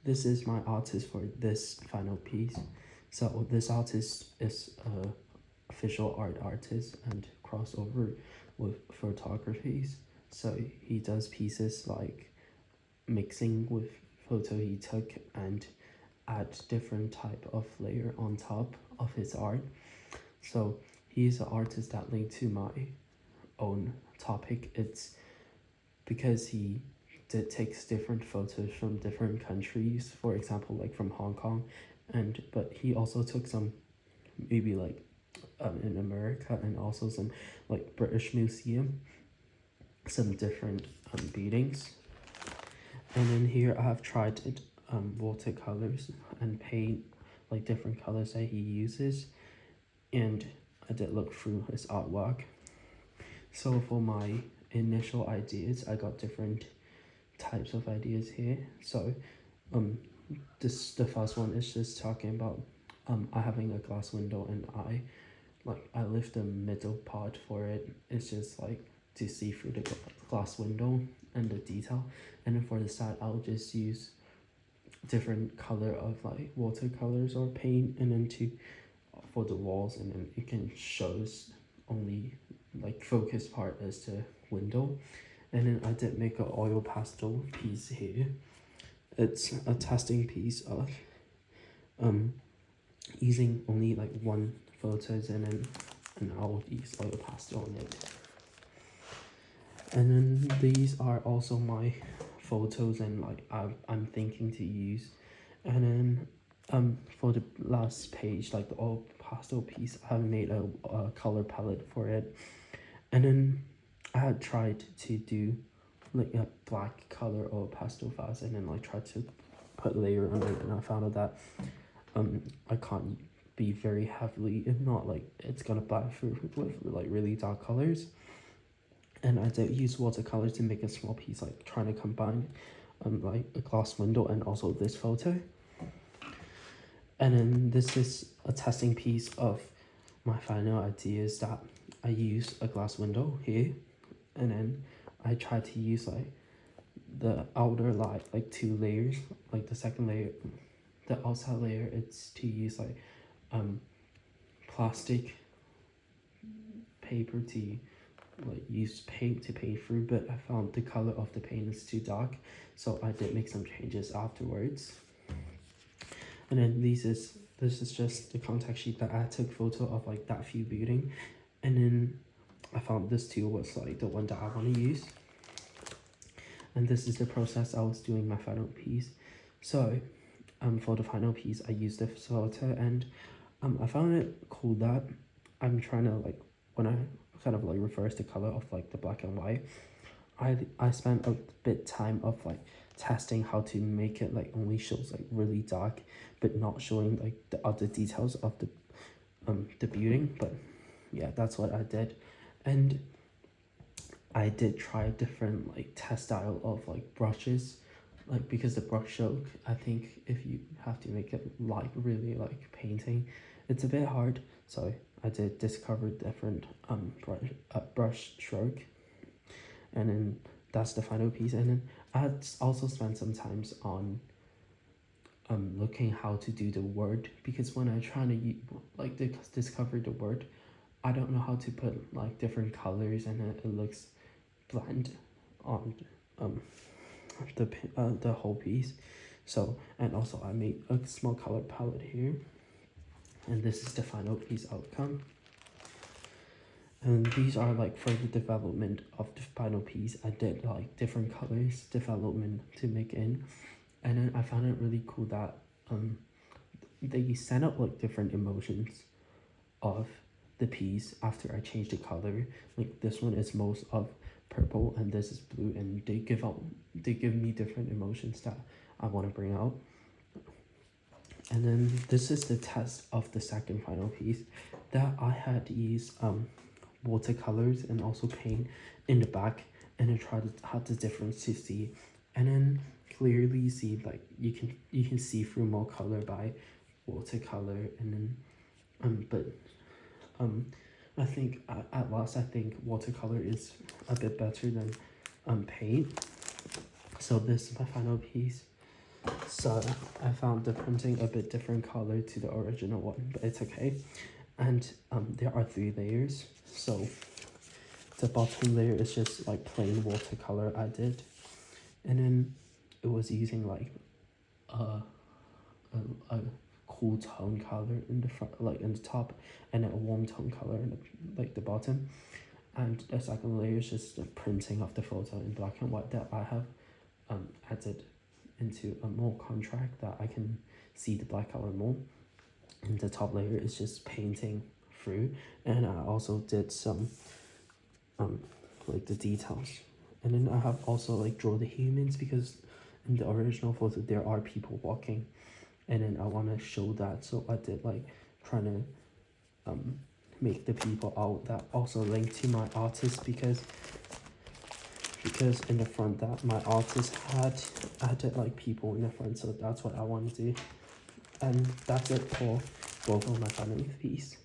this is my artist for this final piece. So this artist is a visual art artist and crossover with photographies. So he does pieces like mixing with photo he took and add different type of layer on top of his art. So he's an artist that linked to my own topic. It's because he takes different photos from different countries, for example like from Hong Kong, and but he also took some maybe like in America, and also some like British Museum, some different paintings. And then here I have tried it watercolors and paint, like different colors that he uses, and I did look through his artwork. So for my initial ideas, I got different types of ideas here. So the first one is just talking about I having a glass window, and I lift the middle part for it. It's just like to see through the glass window and the detail. And then for the side, I'll just use different color of like watercolors or paint, and then for the walls, and then it can shows only like focus part as the window. And then I did make an oil pastel piece here. It's a testing piece of using only like one photos, and I'll use oil pastel on it. And then these are also my photos, and like I'm thinking to use. And then for the last page, like the oil pastel piece, I made a color palette for it. And then I had tried to do like a black color or pastel vase, and then like tried to put layer on it, and I found out that I can't be very heavily, if not like it's gonna black through with like really dark colors. And I did use watercolor to make a small piece, like trying to combine like a glass window and also this photo. And then this is a testing piece of my final ideas, that I use a glass window here, and then I try to use like the outer light, like 2 layers, like the second layer, the outside layer, it's to use like plastic paper to like use paint to paint through, but I found the color of the paint is too dark, so I did make some changes afterwards. And then this is just the contact sheet that I took photo of, like that few building, and then I found this tool was like the one that I want to use. And this is the process I was doing my final piece. So for the final piece, I used this photo, and I found it cool that I'm trying to like, when I kind of like reverse the color of like the black and white, I spent a bit time of like testing how to make it like only shows like really dark, but not showing like the other details of the building. But yeah, that's what I did. And I did try different like test style of like brushes, like because the brush stroke, I think if you have to make it like really like painting, it's a bit hard. So I did discover different brush stroke, and then that's the final piece. And then I had also spent some times on looking how to do the word, because when I try to like discover the word, I don't know how to put like different colors, and it looks bland on the whole piece. So, and also I made a small color palette here, and this is the final piece outcome. And these are like for the development of the final piece. I did like different colors development to make in, and then I found it really cool that they send up like different emotions of the piece after I changed the color. Like this one is most of purple, and this is blue, and they give me different emotions that I want to bring out. And then this is the test of the second final piece, that I had used watercolors and also paint in the back, and I tried to have the difference to see, and then clearly see like you can see through more color by watercolor. And then I think at last I think watercolor is a bit better than paint. So this is my final piece. So I found the printing a bit different color to the original one, but it's okay. And there are 3 layers. So the bottom layer is just like plain watercolor I did, and then it was using like a, a cool tone color in the front, like in the top, and then a warm tone color in the bottom. And the second layer is just the printing of the photo in black and white that I have added into a more contract that I can see the black color more. And the top layer is just painting through, and I also did some like the details. And then I have also like draw the humans, because in the original photo there are people walking, and then I want to show that, so I did like trying to make the people out that also link to my artist, because in the front that my artist had added like people in the front, so that's what I want to do. And that's it for both of my final piece.